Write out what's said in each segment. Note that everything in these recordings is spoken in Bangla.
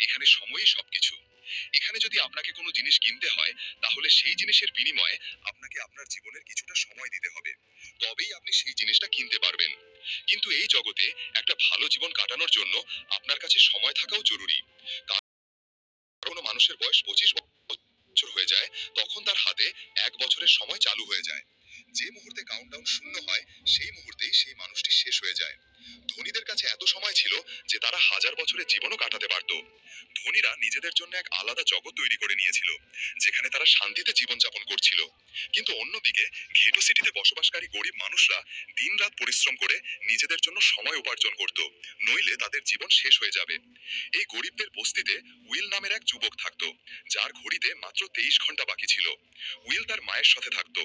এখানে সময়ই সবকিছু। এখানে যদি আপনাকে কোনো জিনিস কিনতে হয়, তাহলে সেই জিনিসের বিনিময়ে আপনাকে আপনার জীবনের কিছুটা সময় দিতে হবে। তবেই আপনি সেই জিনিসটা কিনতে পারবেন। কিন্তু এই জগতে একটা ভালো জীবন কাটানোর জন্য আপনার কাছে সময় থাকাও জরুরি। কোনো মানুষের বয়স 25 বছর হয়ে যায়, তখন তার হাতে 1 বছরের সময় চালু হয়ে যায়। যে মুহূর্তে কাউন্টডাউন শূন্য হয়, সেই মুহূর্তেই সেই মানুষটি শেষ হয়ে যায়। ধনীদের কাছে এত সময় ছিল যে তারা হাজার বছরের জীবনও কাটাতে পারত। ধনীরা নিজেদের জন্য এক আলাদা জগৎ তৈরি করে নিয়েছিল, যেখানে তারা শান্তিতে জীবনযাপন করছিল। কিন্তু অন্যদিকে ঘেটো সিটিতে বসবাসকারী গরিব মানুষরা দিনরাত পরিশ্রম করে নিজেদের জন্য সময় উপার্জন করত, নইলে তাদের জীবন শেষ হয়ে যাবে। এই গরিবদের বস্তিতে উইল নামের এক যুবক থাকতো, যার ঘড়িতে মাত্র 23 ঘন্টা বাকি ছিল। উইল তার মায়ের সাথে থাকতো।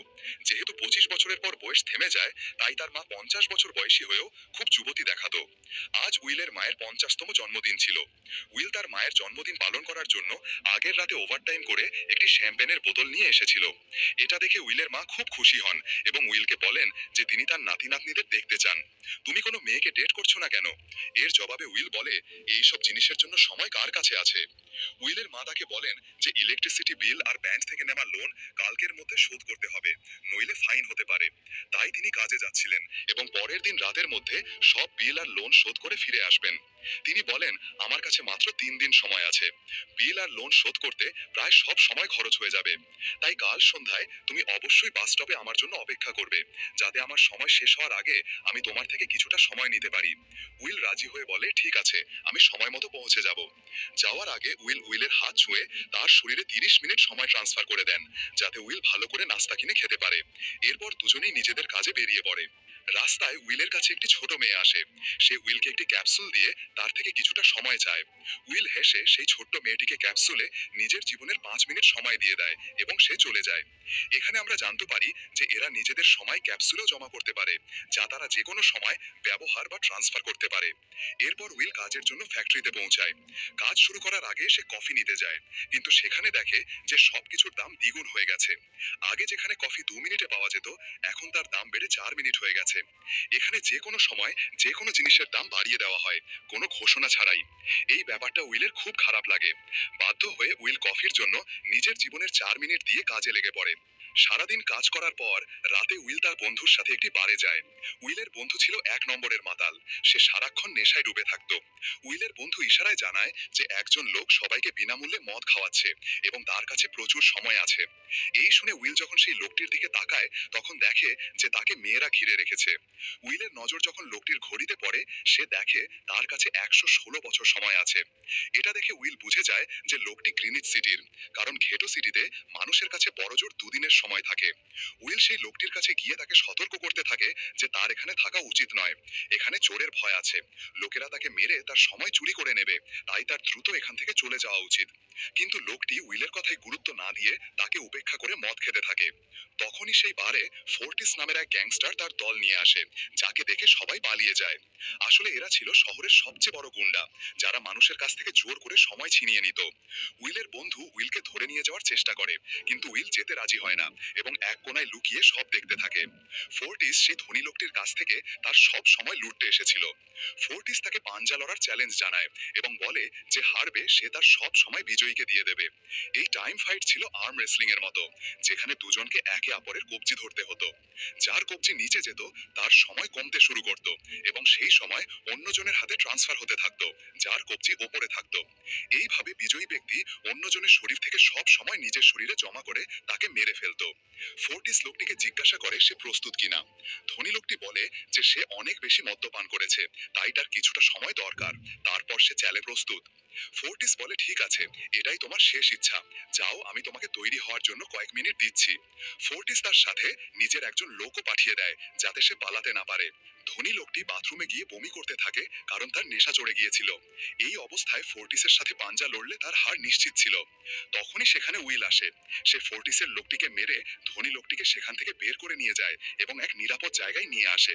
যেহেতু 25 বছরের পর বয়স থেমে যায়, তাই তার মা 50 বছর বয়সী হয়েও খুব যুবতী দেখাতো। আজ উইলের মায়ের 50তম জন্মদিন ছিল। উইল তার মায়ের জন্মদিন পালন করার জন্য আগের রাতে ওভারটাইম করে একটি শ্যাম্পেনের বোতল নিয়ে এসেছিল। এটা দেখে উইলের মা খুব খুশি হন এবং উইলকে বলেন যে তিনি তার নাতি নাতনিদের দেখতে চান। তুমি কোনো মেয়েকে ডেট করছো না কেন? এর জবাবে উইল বলে, এইসব জিনিসের জন্য সময় কার কাছে আছে? উইলের মা তাকে বলেন যে ইলেকট্রিসিটি বিল আর ব্যাংক থেকে নেওয়া লোন কালকের মধ্যে শোধ করতে হবে, নইলে ফাইন হতে পারে। তাই তিনি কাজে যাচ্ছিলেন এবং পরের দিন রাতের মধ্যে সব বিল আর লোন শোধ করে ফিরে আসবেন। তিনি বলেন, আমার কাছে মাত্র 3 দিন সময় আছে। বিল আর লোন শোধ করতে প্রায় সব সময় খরচ হয়ে যাবে। তাই কাল সন্ধ্যায় তুমি অবশ্যই বাস স্টপে আমার জন্য অপেক্ষা করবে, যাতে আমার সময় শেষ হওয়ার আগে আমি তোমার থেকে কিছুটা সময় নিতে পারি। উইল রাজি হয়ে বলে, ঠিক আছে, আমি সময় মতো পৌঁছে যাব। যাওয়ার আগে উইলের হাত ছুঁয়ে তার শরীরে 30 মিনিট সময় ট্রান্সফার করে দেন, যাতে উইল ভালো করে নাস্তা কিনে খেতে পারে। এরপর দুজনেই নিজেদের কাজে বেরিয়ে পড়ে। রাস্তায় উইলের কাছে একটি ছোট মেয়ে আসে। সে উইলকে একটি ক্যাপসুল দিয়ে তার থেকে কিছুটা সময় চায়। উইল হেসে সেই ছোট্ট মেয়েটিকে ক্যাপসুলে নিজের জীবনের 5 মিনিট সময় দিয়ে দেয় এবং সে চলে যায়। এখানে আমরা জানতে পারি যে এরা নিজেদের সময় ক্যাপসুলেও জমা করতে পারে, যা তারা যে কোনো সময় ব্যবহার বা ট্রান্সফার করতে পারে। এরপর উইল কাজের জন্য ফ্যাক্টরিতে পৌঁছায়। কাজ শুরু করার আগে সে কফি নিতে যায়, কিন্তু সেখানে দেখে যে সবকিছুর দাম দ্বিগুণ হয়ে গেছে। আগে যেখানে কফি 2 মিনিটে পাওয়া যেত, এখন তার দাম বেড়ে 4 মিনিট হয়ে গেছে। এখানে যে কোনো সময় যে কোনো জিনিসের দাম বাড়িয়ে দেওয়া হয়, কোনো ঘোষণা ছাড়াই। এই ব্যাপারটা উইলের খুব খারাপ লাগে। বাধ্য হয়ে উইল কফির জন্য নিজের জীবনের 4 মিনিট দিয়ে কাজে লেগে পড়ে। সারাদিন কাজ করার পর রাতে উইল তার বন্ধুর সাথে একটি বারে যায়। উইলের বন্ধু ছিল 1 নম্বরের মাতাল। সে সারাক্ষণ নেশায় ডুবে থাকতো। উইলের বন্ধু ইশারায় জানায় যে একজন লোক সবাইকে বিনামূল্যে মদ খাওয়াচ্ছে এবং তার কাছে প্রচুর সময় আছে। এই শুনে উইল যখন সেই লোকটির দিকে তাকায়, তখন দেখে যে তাকে মেয়েরা ঘিরে রেখেছে। উইলের নজর যখন লোকটির ঘড়িতে পড়ে, সে দেখে তার কাছে 116 বছর সময় আছে। এটা দেখে উইল বুঝে যায় যে লোকটি গ্রিনিচ সিটির, কারণ ঘেটো সিটিতে মানুষের কাছে বড়জোর 2 দিনের সময় থাকে। উইল সেই লোকটির কাছে গিয়ে তাকে সতর্ক করতে থাকে যে তার এখানে থাকা উচিত নয়। এখানে চোরের ভয় আছে, লোকেরা তাকে মেরে তার সময় চুরি করে নেবে, তাই তার দ্রুত এখান থেকে চলে যাওয়া উচিত। কিন্তু লোকটি উইলের কথায় গুরুত্ব না দিয়ে তাকে উপেক্ষা করে মদ খেতে থাকে। তখনই সেই বারে ফোর্টিস নামের এক গ্যাংস্টার তার দল নিয়ে আসে, যাকে দেখে সবাই পালিয়ে যায়। আসলে এরা ছিল শহরের সবচেয়ে বড় গুন্ডা, যারা মানুষের কাছ থেকে জোর করে সময় ছিনিয়ে নিত। উইলের বন্ধু উইলকে ধরে নিয়ে যাওয়ার চেষ্টা করে, কিন্তু উইল যেতে রাজি হয় না এবং এক কোণায় লুকিয়ে সব দেখতে থাকে। ফোর্টিস সেই ধনী লোকটির কাছ থেকে তার সব সময় লুটতে এসেছিল। ফোর্টিস তাকে পাঞ্জা লড়ার চ্যালেঞ্জ জানায় এবং বলে যে হারবে সে তার সব সময় বিজয়ীকে দিয়ে দেবে। এই টাইম ফাইট ছিল আর্ম রেসলিং এর মতো, যেখানে দুজনকে একে অপরের কবজি ধরতে হতো। যার কবজি নিচে যেত তার সময় কমতে শুরু করত এবং সেই সময় অন্যজনের হাতে ট্রান্সফার হতে থাকতো, যার কবজি ওপরে থাকতো। এইভাবে বিজয়ী ব্যক্তি অন্যজনের শরীর থেকে সব সময় নিজের শরীরে জমা করে তাকে মেরে ফেলতো। ফোর্টিস লোকটিকে জিজ্ঞাসা করে সে প্রস্তুত কিনা। ধনী লোকটি বলে যে সে অনেক বেশি মদ্যপান করেছে, তাই তার কিছুটা সময় দরকার, তারপর সে চ্যালে প্রস্তুত। ফোর্টিস বলে, ঠিক আছে, এটাই তোমার শেষ ইচ্ছা, যাও, আমি তোমাকে তৈরি হওয়ার জন্য কয়েক মিনিট দিচ্ছি। ফোর্টিস তার সাথে নিজের একজন লোকও পাঠিয়ে দেয়, যাতে সে পালাতে না পারে। ধনী লোকটি বাথরুমে গিয়ে বমি করতে থাকে, কারণ তার নেশা চড়ে গিয়েছিল। এই অবস্থায় ফোর্টিসের সাথে পাঞ্জা লড়লে তার হার নিশ্চিত ছিল। তখনই সেখানে উইল আসে। সে ফোর্টিসের লোকটিকে মেরে ধনী লোকটিকে সেখান থেকে বের করে নিয়ে যায় এবং এক নিরাপদ জায়গায় নিয়ে আসে।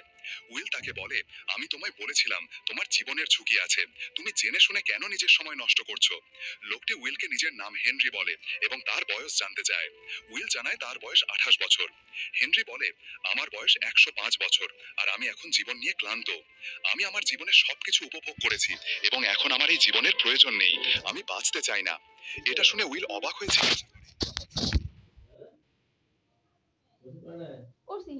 উইল তাকে বলে, আমি তোমায় বলেছিলাম তোমার জীবনের ঝুঁকি আছে, তুমি জেনে শুনে কেন নিজের সময় নষ্ট করছো? লোকটি উইলকে নিজের নাম হেনরি বলে এবং তার বয়স জানতে চায়। উইল জানায় তার বয়স 28 বছর। হেনরি বলে, আমার বয়স 105 বছর আর আমি এখন জীবন নিয়ে ক্লান্ত। আমি আমার জীবনের সবকিছু উপভোগ করেছি এবং এখন আমার এই জীবনের প্রয়োজন নেই। আমি বাঁচতে চাই না। এটা শুনে উইল অবাক হয়ে জিজ্ঞাসা করে, করছি।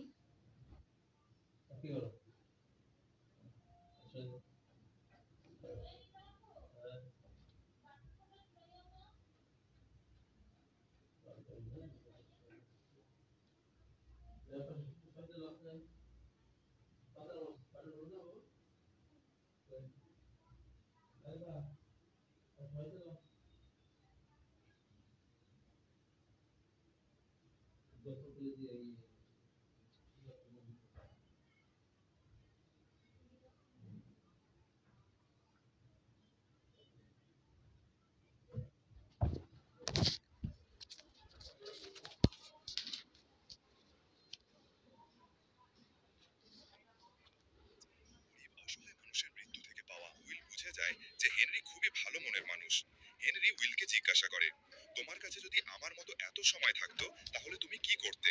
গরিব অসহায় মানুষের মৃত্যু থেকে পাওয়া উইল বুঝে যায় যে হেনরি খুবই ভালো মনের মানুষ। হেনরি উইলকে জিজ্ঞাসা করে, তোমার কাছে যদি আমার মতো এত সময় থাকতো তাহলে তুমি কি করতে?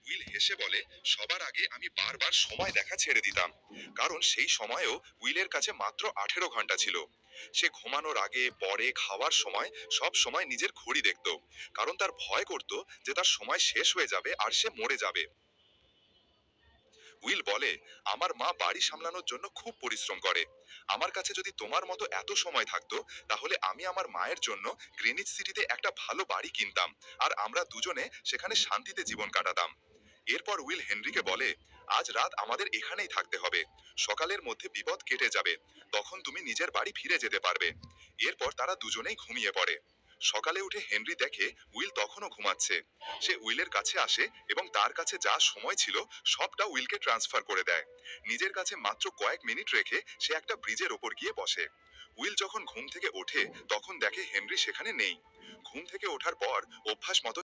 উইল হেসে বলে, সবার আগে আমি বারবার সময় দেখা ছেড়ে দিতাম, কারণ সেই সময়েও উইলের কাছে মাত্র 18 ঘন্টা ছিল। সে ঘুমানোর আগে, পরে, খাওয়ার সময় সব সময় নিজের ঘড়ি দেখতো, কারণ তার ভয় করত যে তার সময় শেষ হয়ে যাবে আর সে মরে যাবে। উইল বলে, আমার মা বাড়ি সামলানোর জন্য খুব পরিশ্রম করে। আমার কাছে যদি তোমার মতো এত সময় থাকতো তাহলে আমি আমার মায়ের জন্য গ্রিনিচ সিটিতে একটা ভালো বাড়ি কিনতাম আর আমরা দুজনে সেখানে শান্তিতে জীবন কাটাতাম। এরপর উইল হেনরিকে বলে, আজ রাত আমাদের এখানেই থাকতে হবে। সকালের মধ্যে বিপদ কেটে যাবে, তখন তুমি নিজের বাড়ি ফিরে যেতে পারবে। এরপর তারা দুজনেই ঘুমিয়ে পড়ে। সকালে উঠে হেনরি দেখে উইল তখনও ঘুমাচ্ছে। সে উইলের কাছে আসে এবং তার কাছে যা সময় ছিল সবটা উইলকে ট্রান্সফার করে দেয়। নিজের কাছে মাত্র কয়েক মিনিট রেখে সে একটা ব্রিজের ওপর গিয়ে বসে। উইল যখন ঘুম থেকে ওঠে তখন দেখে হেনরি সেখানে নেই। ঘুম থেকে ওঠার পর অভ্যাস মতো